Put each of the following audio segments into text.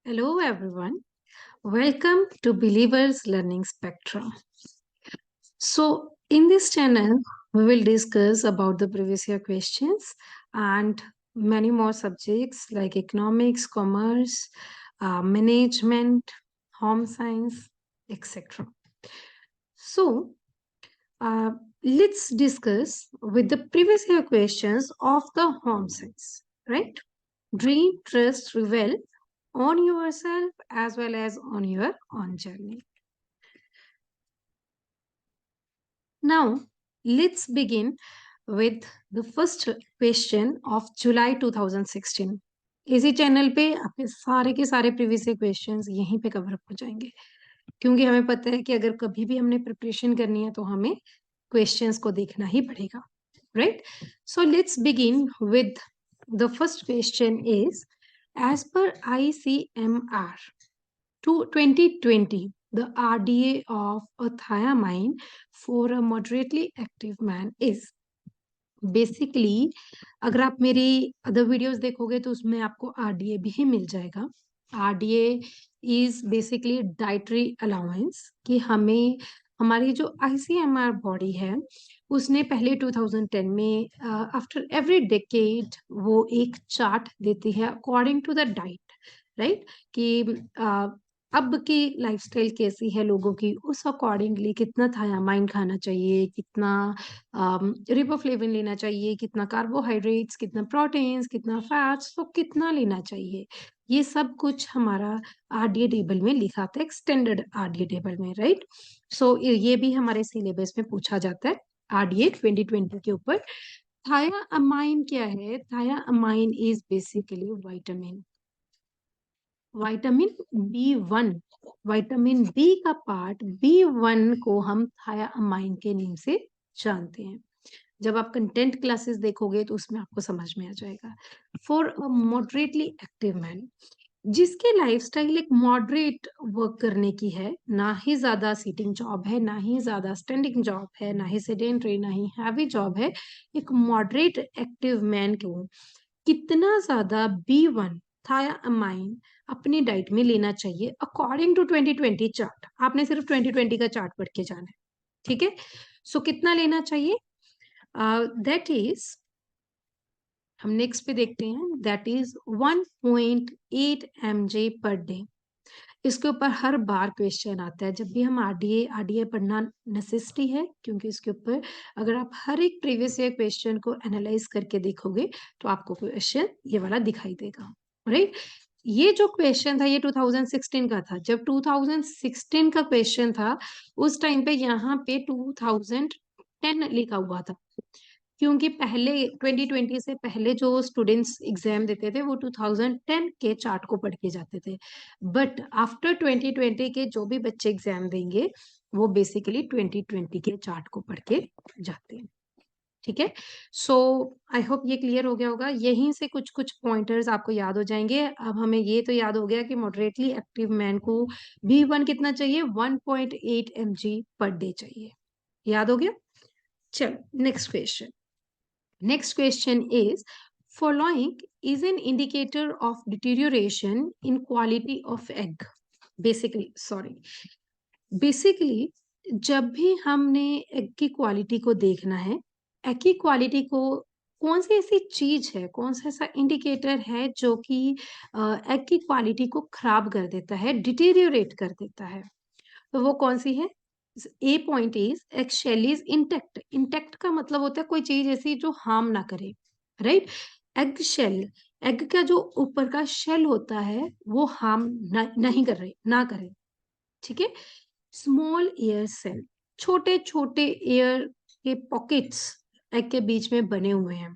Hello, everyone. Welcome to Believers Learning Spectrum. So, in this channel, we will discuss about the previous year questions and many more subjects like economics, commerce, management, home science, etc. So, uh, let's discuss with the previous year questions of the home science, right? Dream, trust, reveal on yourself as well as on your own journey. Now, let's begin with the first question of July 2016. इसी channel पे आपके सारे के सारे previous questions यहीं पे cover up हो जाएंगे क्योंकि हमें पता है कि अगर कभी भी हमने प्रिपरेशन करनी है तो हमें क्वेश्चंस को देखना ही पड़ेगा right so let's begin with the first question is as per ICMR to 2020 the RDA of a thiamine for a moderately active man is basically अगर आप मेरी अदर वीडियोस देखोगे तो उसमें आपको आरडीए भी मिल जाएगा RDA is basically dietary allowance कि हमें हमारी जो आईसीएमआर बॉडी है उसने पहले 2010 में आफ्टर एवरी डेकेड वो एक चार्ट देती है according to the diet right कि अब की लाइफस्टाइल कैसी है लोगों की उस अकॉर्डिंगली कितना थायामाइन खाना चाहिए कितना रिबोफ्लेविन लेना चाहिए कितना कार्बोहाइड्रेट्स कितना प्रोटीन्स कितना फैट्स तो कितना लेना चाहिए ये सब कुछ हमारा आरडीए टेबल में लिखा था एक्सटेंडेड आरडीए टेबल में राइट सो ये भी हमारे सिलेबस में पूछा जाता है आरडीए 2020 के ऊपर थायामाइन क्या है thiamine is basically vitamin vitamin B1 vitamin B का पार्ट B1 को हम थायामाइन के नेम से जानते हैं जब आप कंटेंट क्लासेस देखोगे तो उसमें आपको समझ में आ जाएगा for a moderately active man जिसकी लाइफस्टाइल एक मॉडरेट वर्क करने की है ना ही ज्यादा सीटिंग जॉब है ना ही ज्यादा स्टैंडिंग जॉब है ना ही सेडेंटरी ना ही हैवी जॉब है एक मॉडरेट एक्टिव मैन को कितना ज्यादा B1 थायामाइन अपनी डाइट में लेना चाहिए अकॉर्डिंग टू 2020 चार्ट आपने सिर्फ 2020 का चार्ट पढ़ के जाना है ठीक है सो कितना लेना चाहिए दैट इज हम नेक्स्ट पे देखते हैं that is 1.8 mg per day इसके ऊपर हर बार क्वेश्चन आता है जब भी हम आरडीए पढ़ना नेसेसिटी है क्योंकि इसके ऊपर अगर आप हर एक प्रीवियस ईयर क्वेश्चन को एनालाइज करके देखोगे तो आपको क्वेश्चन ये वाला दिखाई देगा राइट ये जो क्वेश्चन था ये 2016 का था जब 2016 का क्वेश्चन था उस टाइम पे यहाँ पे 2010 लिखा हुआ था क्योंकि पहले 2020 से पहले जो स्टूडेंट्स एग्जाम देते थे वो 2010 के चार्ट को पढ़ के जाते थे बट आफ्टर 2020 के जो भी बच्चे एग्जाम देंगे वो बेसिकली 2020 के चार्ट को पढ़ के जाते हैं ठीक है सो आई होप ये क्लियर हो गया होगा यहीं से कुछ कुछ पॉइंटर्स आपको याद हो जाएंगे अब हमें ये तो याद हो गया कि मॉडरेटली एक्टिव मैन को B1 कितना चाहिए 1.8 mg पर डे चाहिए याद हो गया चलो next question Next question is following is an indicator of deterioration in quality of egg. Basically, जब भी हमने एग की क्वालिटी को देखना है एग की क्वालिटी को कौन सी ऐसी चीज है कौन सा ऐसा इंडिकेटर है जो कि एग की क्वालिटी को खराब कर देता है डिटेरियोरेट कर देता है तो वो कौन सी है A point is egg shell is intact intact का मतलब होता है कोई चीज ऐसी जो हार्म ना करे राइट एग शेल एग का जो ऊपर का शेल होता है वो हार्म नहीं कर रहे ना करे ठीक है स्मॉल एयर सेल छोटे छोटे एयर के पॉकेट्स एग के बीच में बने हुए हैं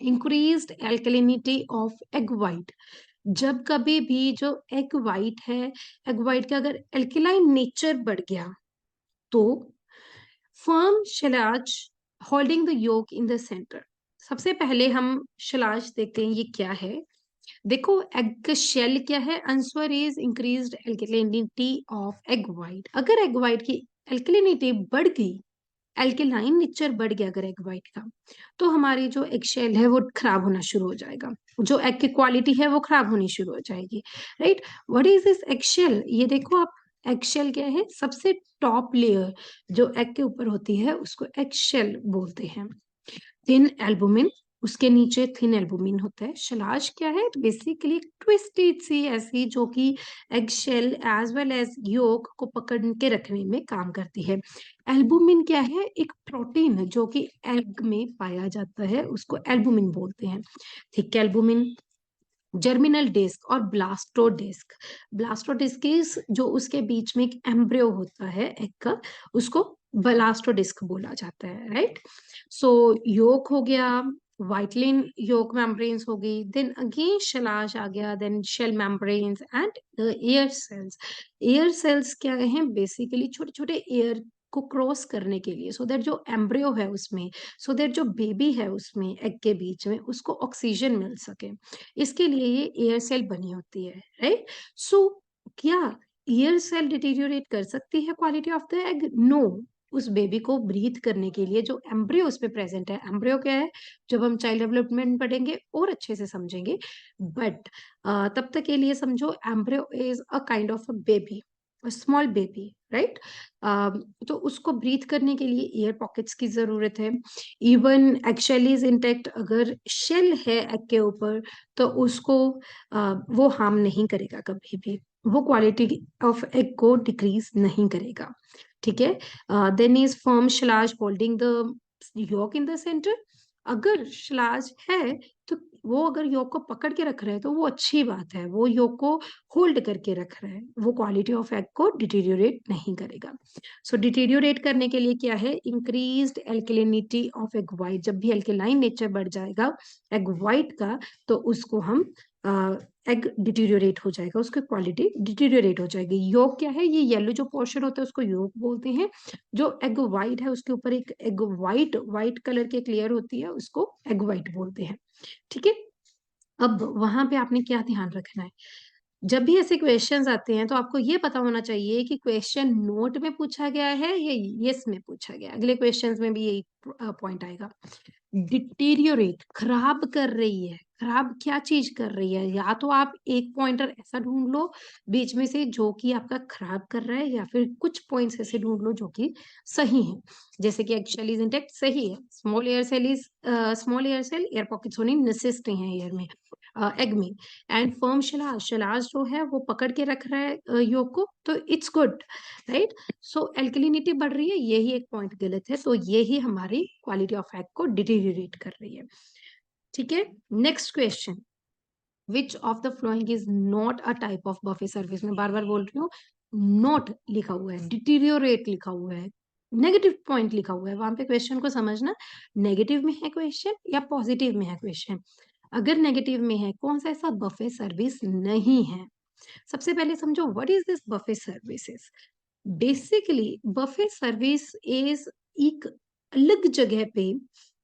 increased alkalinity of egg white जब कभी भी जो एग वाइट है एग वाइट का अगर एल्केलाइन नेचर बढ़ गया तो firm chalazae holding the yolk in the center सबसे पहले हम शिलाज देखते हैं ये क्या है देखो एग शेल क्या है answer is increased alkalinity of egg white अगर एग वाइट की एल्कलिनिटी बढ़ गई एल्केलाइन नेचर बढ़ गया अगर एग व्हाइट का, तो हमारी जो एग शेल है वो खराब होना शुरू हो जाएगा, जो एग की क्वालिटी है वो खराब होनी शुरू हो जाएगी, right. What is this egg shell? ये देखो आप, एग शेल क्या है? सबसे टॉप लेयर जो एग के ऊपर होती है उसको एग शेल बोलते हैं। थिन एल्बुमिन, उसके नीचे थिन एल्बुमिन होता है। शलाज क्या है? बेसिकली ट्विस्टेड सी ऐसी, जो कि egg shell as well as yolk को पकड़ के रखने में काम करती है। एल्बुमिन क्या है? एक प्रोटीन जो कि एग में पाया जाता है, उसको एल्बुमिन बोलते हैं। थिक एल्बुमिन, जर्मिनल डिस्क और ब्लास्टोडिस्क। ब्लास्टोडिस्क इज जो उसके बीच में एक एम्ब्रियो होता है एग का, उसको ब्लास्टोडिस्क बोला जाता है, राइट। सो योक हो गया, वाइटलिन योक मेम्ब्रेन्स हो गई, देन अगेन शलाज आ गया, then shell membranes and air cells. Air cells क्या है? बेसिकली छोटे छोटे एयर को क्रॉस करने के लिए, सो दैट जो एम्ब्रियो है उसमें, सो दैट जो बेबी है उसमें एग के बीच में, उसको ऑक्सीजन मिल सके, इसके लिए ये एयर सेल बनी होती है, राइट। सो क्या एयर सेल डिटीरियोरेट कर सकती है quality of the egg? No. उस बेबी को ब्रीथ करने के लिए जो एम्ब्रियो उसमें प्रेजेंट है, एम्ब्रियो क्या है? जब हम चाइल्ड डेवलपमेंट पढ़ेंगे और अच्छे से समझेंगे, बट तब तक के लिए समझो, embryo is a kind of a baby, small baby, right. तो उसको ब्रीथ करने के लिए एयर पॉकेट्स की जरूरत है। Even egg shell is intact, अगर शेल है एग के ऊपर तो उसको वो हार्म नहीं करेगा कभी भी, वो क्वालिटी ऑफ एग को डिक्रीज नहीं करेगा, ठीक है। Then is firm chalazae holding the yolk in the center. अगर शलाज है तो वो अगर योक को पकड़ के रख रहा है तो वो अच्छी बात है, वो योक को होल्ड करके रख रहा है, वो क्वालिटी ऑफ एग को डिटीरियोरेट नहीं करेगा। सो डिटीरियोरेट करने के लिए क्या है? Increased एल्केलिनिटी of egg white. जब भी एल्केलाइन नेचर बढ़ जाएगा एग वाइट का, तो उसको हम एग डिटीरियोरेट हो जाएगा, उसकी क्वालिटी डिटीरियोरेट हो जाएगी। योक क्या है? ये येलो जो पोर्शन होता है उसको योक बोलते हैं। जो एग वाइट है उसके ऊपर एक एग वाइट वाइट कलर की क्लियर होती है, उसको एग वाइट बोलते हैं, ठीक है। अब वहां पे आपने क्या ध्यान रखना है? जब भी ऐसे क्वेश्चंस आते हैं तो आपको ये पता होना चाहिए कि क्वेश्चन नोट में पूछा गया है या यस में पूछा गया है। अगले क्वेश्चंस में भी यही पॉइंट आएगा। डिटीरियोरेट, खराब कर रही है, खराब क्या चीज कर रही है? या तो आप एक पॉइंटर ऐसा ढूंढ लो बीच में से जो कि आपका खराब कर रहा है, या फिर कुछ पॉइंट्स ऐसे ढूंढ लो जो कि सही है। जैसे कि एक्चुअल इज इंटेक्ट सही है, small air cell is small air cell, air pockets होनी नेसेसरी है एयर में, एग में। एंड फर्म शलाज, शलाज जो है वो पकड़ के रख रहा है योग को, तो it's good, right. So alkalinity बढ़ रही है, यही एक पॉइंट गलत है, तो यही हमारी क्वालिटी ऑफ एग को डिटीरियोरेट कर रही है, ठीक है। Next question, which of the following is not a type of buffet service? मैं बार बार बोल रही हूँ, नॉट लिखा हुआ है, डिटीरियोरेट लिखा हुआ है, नेगेटिव पॉइंट लिखा हुआ है, वहां पे क्वेश्चन को समझना, नेगेटिव में है क्वेश्चन या पॉजिटिव में है क्वेश्चन। अगर नेगेटिव में है, कौन सा ऐसा बफे सर्विस नहीं है? सबसे पहले समझो what is this buffet services. Basically buffet service is एक अलग जगह पे,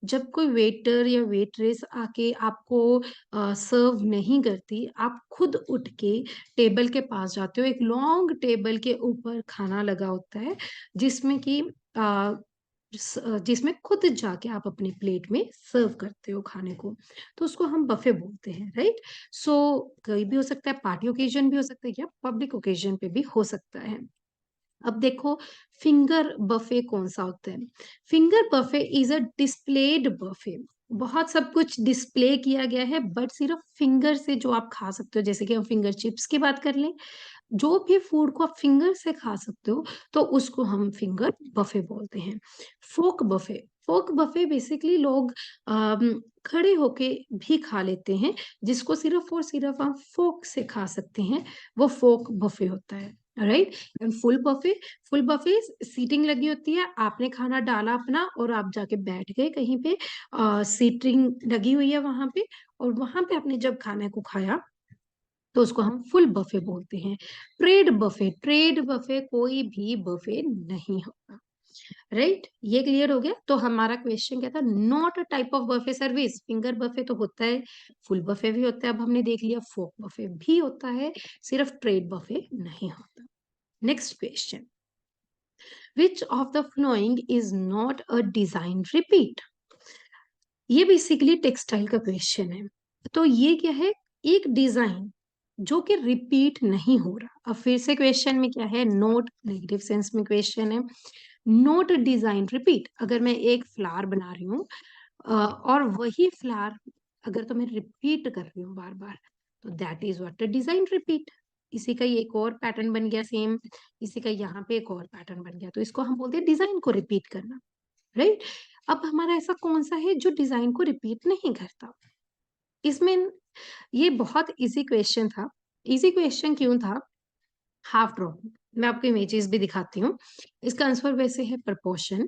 जब कोई वेटर या वेट्रेस आके आपको सर्व नहीं करती, आप खुद उठ के टेबल के पास जाते हो, एक लॉन्ग टेबल के ऊपर खाना लगा होता है, जिसमें कि जिसमें खुद जाके आप अपने प्लेट में सर्व करते हो खाने को, तो उसको हम बफे बोलते हैं, राइट। सो कहीं भी हो सकता है, पार्टी ओकेजन भी हो सकता है या पब्लिक ओकेजन पे भी हो सकता है। अब देखो, फिंगर बफे कौन सा होता है? Finger buffet is a displayed buffet. बहुत सब कुछ डिस्प्ले किया गया है, बट सिर्फ फिंगर से जो आप खा सकते हो, जैसे कि हम फिंगर चिप्स की बात कर लें, जो भी फूड को आप फिंगर से खा सकते हो, तो उसको हम फिंगर बफे बोलते हैं। फोक बफे, फोक बफे बेसिकली लोग खड़े होके भी खा लेते हैं, जिसको सिर्फ और सिर्फ हम फोक से खा सकते हैं, वो फोक बफे होता है, right. And full buffet, full buffet seating लगी होती है, आपने खाना डाला अपना और आप जाके बैठ गए कहीं पे, सीटिंग लगी हुई है वहां पे, और वहां पे आपने जब खाने को खाया, तो उसको हम फुल बफे बोलते हैं। ट्रेड बफे, ट्रेड बफे कोई भी बफे नहीं होता, राइट। ये क्लियर हो गया? तो हमारा क्वेश्चन क्या था? Not a type of buffet service. Finger buffet तो होता है, फुल बफे भी होता है, अब हमने देख लिया फोक बफे भी होता है, सिर्फ ट्रेड बफे नहीं होता। Next question, which of the following is not a design repeat. ये बेसिकली टेक्सटाइल का क्वेश्चन है। तो ये क्या है, एक डिजाइन जो कि रिपीट नहीं हो रहा। अब फिर से क्वेश्चन में क्या है, नोट नेगेटिव सेंस में क्वेश्चन है, नोट डिजाइन रिपीट। अगर मैं एक फ्लावर बना रही हूँ और वही फ्लावर अगर तो मैं रिपीट कर रही हूँ बार बार, तो that is what a design repeat. इसी का ये एक और पैटर्न बन गया सेम, इसी का यहाँ पे एक और पैटर्न बन गया, तो इसको हम बोलते हैं डिजाइन को रिपीट करना, राइट। अब हमारा ऐसा कौन सा है जो डिजाइन को रिपीट नहीं करता? इसमें ये बहुत इजी क्वेश्चन था। इजी क्वेश्चन क्यों था? हाफ ड्रॉप, मैं आपको इमेजेस भी दिखाती हूँ। इसका आंसर वैसे है प्रपोर्शन।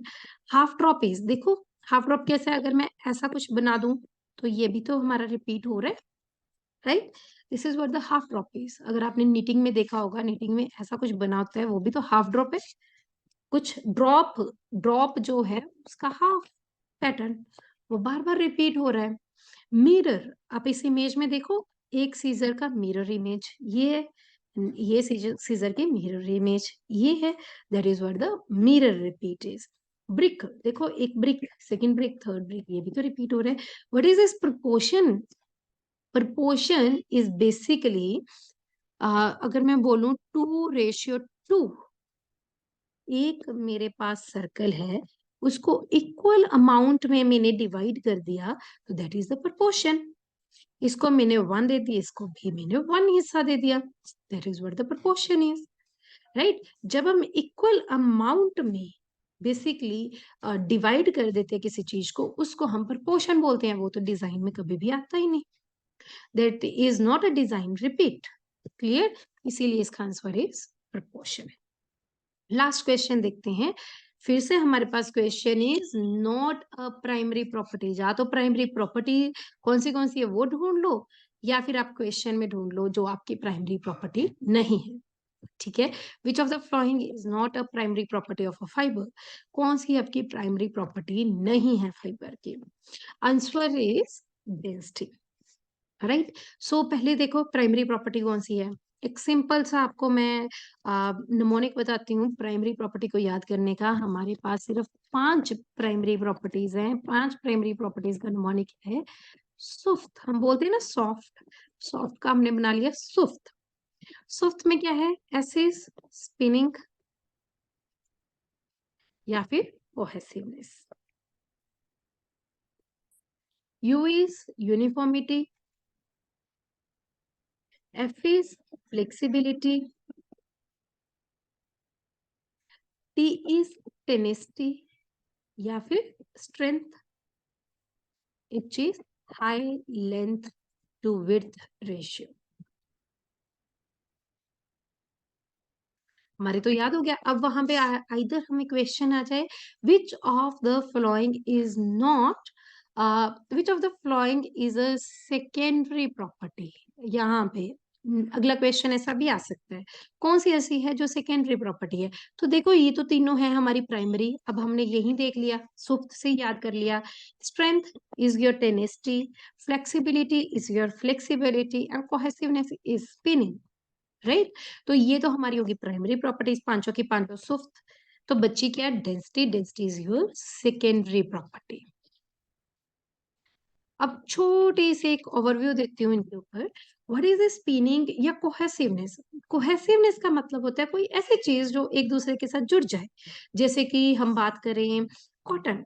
हाफ ड्रॉप इज, देखो हाफ ड्रॉप कैसा है, अगर मैं ऐसा कुछ बना दूं तो ये भी तो हमारा रिपीट हो रहा है, right. This is what the half drop is. अगर आपने नीटिंग में देखा होगा, नीटिंग में ऐसा कुछ बना होता है, वो भी तो हाफ ड्रॉप है। कुछ ड्रॉप, ड्रॉप जो है उसका हाफ पैटर्न वो बार बार रिपीट हो रहा है। मिरर, आप इस इमेज में देखो, एक सीजर का मिरर इमेज ये सीजर सीजर की मिरर इमेज ये है, that is what the mirror repeat is. Brick देखो, एक brick, second brick, third brick, ये भी तो रिपीट हो रहा है। What is this proportion? Proportion is basically, अगर मैं बोलूं 2:2, एक मेरे पास सर्कल है, उसको इक्वल अमाउंट में मैंने डिवाइड कर दिया, तो दैट इज द प्रपोर्शन। इसको मैंने 1 दे दिया, इसको भी मैंने 1 हिस्सा दे दिया, that is what the proportion is, right. जब हम इक्वल अमाउंट में बेसिकली डिवाइड कर देते हैं किसी चीज को, उसको हम प्रपोर्शन बोलते हैं। वो तो डिजाइन में कभी भी आता ही नहीं, that is not a design repeat. Clear? इसीलिए इसका answer is proportion. Last question देखते हैं। फिर से हमारे पास question is not a primary property. या तो प्राइमरी प्रॉपर्टी कौन सी है वो ढूंढ लो, या फिर आप क्वेश्चन में ढूंढ लो जो आपकी प्राइमरी प्रॉपर्टी नहीं है। ठीक है, which of the following is not a primary property of a fibre. कौन सी आपकी प्राइमरी प्रॉपर्टी नहीं है फाइबर की? Answer is density, right. So पहले देखो प्राइमरी प्रॉपर्टी कौन सी है। एक सिंपल सा आपको मैं निमोनिक बताती हूँ प्राइमरी प्रॉपर्टी को याद करने का। हमारे पास सिर्फ 5 प्राइमरी प्रॉपर्टीज हैं। 5 प्राइमरी प्रॉपर्टीज का निमोनिक है सुफ्त। हम बोलते हैं ना सॉफ्ट, सॉफ्ट का हमने बना लिया सुफ्त। सुफ्त में क्या है? एसिस, स्पिनिंग या फिर cohesiveness. U is uniformity, F is flexibility, T is tenacity या फिर strength, it is high length to width ratio. हमारे तो याद हो गया। अब वहां पे आइदर हमें क्वेश्चन आ जाए विच of the following is not, which of the following is a secondary property. यहाँ पे अगला क्वेश्चन ऐसा भी आ सकता है, कौन सी ऐसी है जो सेकेंडरी प्रॉपर्टी है? तो देखो ये तो तीनों है हमारी प्राइमरी। अब हमने यही देख लिया, सुफ्त से याद कर लिया। Strength is your tenacity, flexibility is your flexibility and cohesiveness is spinning, right. तो ये तो हमारी होगी प्राइमरी प्रॉपर्टीज, पांचों की पांचों सुफ्त। तो बच्ची क्या है? Density. Density is your secondary property. अब छोटी सी एक ओवरव्यू देती हूँ इनके ऊपर। व्हाट इज स्पिनिंग या कोहेसिवनेस? कोहेसिवनेस का मतलब होता है कोई ऐसी चीज जो एक दूसरे के साथ जुड़ जाए। जैसे कि हम बात करें कॉटन,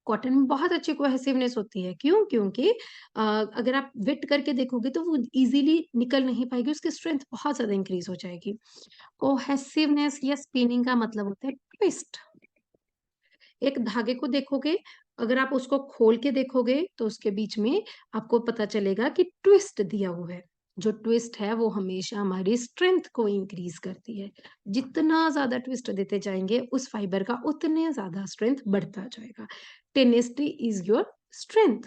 कॉटन में बहुत अच्छी कोहेसिवनेस होती है। क्यों? क्योंकि अगर आप वेट करके देखोगे तो वो इजीली निकल नहीं पाएगी, उसकी स्ट्रेंथ बहुत ज्यादा इंक्रीज हो जाएगी। कोहेसिवनेस या स्पिनिंग का मतलब होता है ट्विस्ट। एक धागे को देखोगे, अगर आप उसको खोल के देखोगे तो उसके बीच में आपको पता चलेगा कि ट्विस्ट दिया हुआ है। जो ट्विस्ट है वो हमेशा हमारी स्ट्रेंथ को इंक्रीज करती है। जितना ज्यादा ट्विस्ट देते जाएंगे उस फाइबर का उतने ज्यादा स्ट्रेंथ बढ़ता जाएगा। Tenacity is your strength.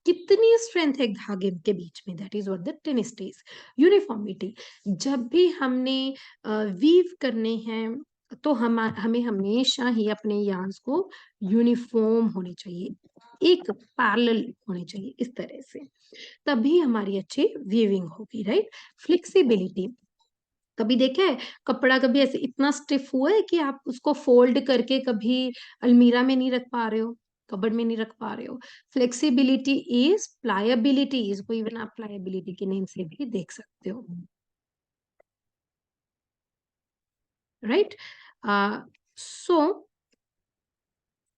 कितनी स्ट्रेंथ है एक धागे के बीच में, that is what the tenacity is. Uniformity, जब भी हमने वीव करने हैं तो हमें हमेशा ही अपने यार्न्स को यूनिफॉर्म होने चाहिए, एक पैरेलल होने चाहिए इस तरह से, तभी हमारी अच्छी वीविंग होगी, राइट। फ्लेक्सिबिलिटी, कभी देखा है कपड़ा कभी ऐसे इतना स्टिफ हुआ है कि आप उसको फोल्ड करके कभी अलमीरा में नहीं रख पा रहे हो, कबर्ड में नहीं रख पा रहे हो? फ्लेक्सिबिलिटी इज प्लायबिलिटी इज, को इवन आप प्लायबिलिटी के नेम से भी देख सकते हो, राइट? सो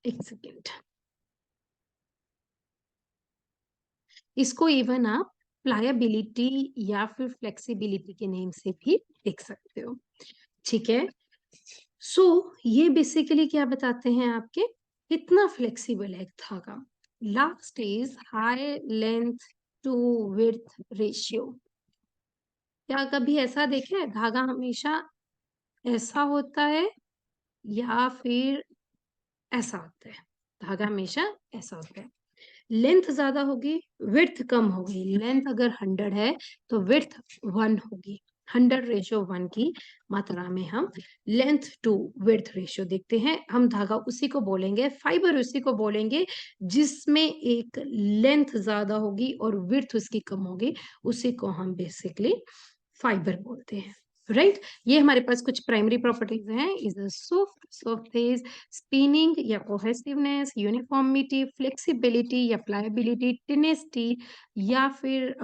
एक सेकेंड, इसको इवन आप प्लायबिलिटी या फिर फ्लेक्सिबिलिटी के नेम से भी देख सकते हो, ठीक है? सो ये बेसिकली क्या बताते हैं आपके, कितना फ्लेक्सिबल है धागा। Last is high length to width ratio. क्या कभी ऐसा देखा है धागा हमेशा ऐसा होता है या फिर ऐसा होता है? धागा हमेशा ऐसा होता है। लेंथ ज्यादा होगी, विड्थ कम होगी। लेंथ अगर 100 है तो विड्थ 1 होगी। 100:1 की मात्रा में हम लेंथ टू विड्थ रेशियो देखते हैं। हम धागा उसी को बोलेंगे, फाइबर उसी को बोलेंगे जिसमें एक लेंथ ज्यादा होगी और विड्थ उसकी कम होगी, उसी को हम बेसिकली फाइबर बोलते हैं, राइट? ये हमारे पास कुछ प्राइमरी प्रॉपर्टीज हैं, इज सॉफ्ट, सॉफ्टेज, स्पिनिंग या कोहेसिवनेस, यूनिफॉर्मिटी, फ्लेक्सिबिलिटी या प्लायबिलिटी, टेनेसिटी या फिर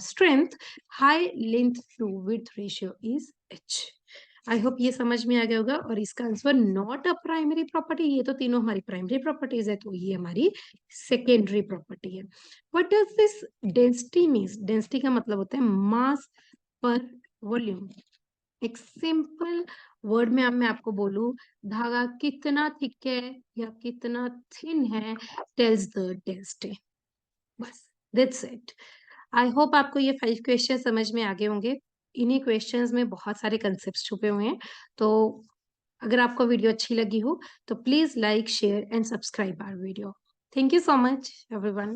strength. High length to width ratio is H. I hope ये समझ में आ गया होगा। और इसका answer not a primary property, ये तो तीनों हमारी प्राइमरी प्रॉपर्टीज है, तो ये हमारी सेकेंडरी प्रॉपर्टी है। What does this density means? Density का मतलब होता है मास पर वॉल्यूम। एक सिंपल वर्ड में अब मैं आपको बोलूं, धागा कितना थिक है या कितना थिन है, टेल्स द डेंसिटी। बस, दैट्स इट। आई होप आपको ये 5 क्वेश्चन समझ में आ गए होंगे। इन्हीं क्वेश्चंस में बहुत सारे कंसेप्ट छुपे हुए हैं। तो अगर आपको वीडियो अच्छी लगी हो तो please like, share and subscribe our video. Thank you so much everyone.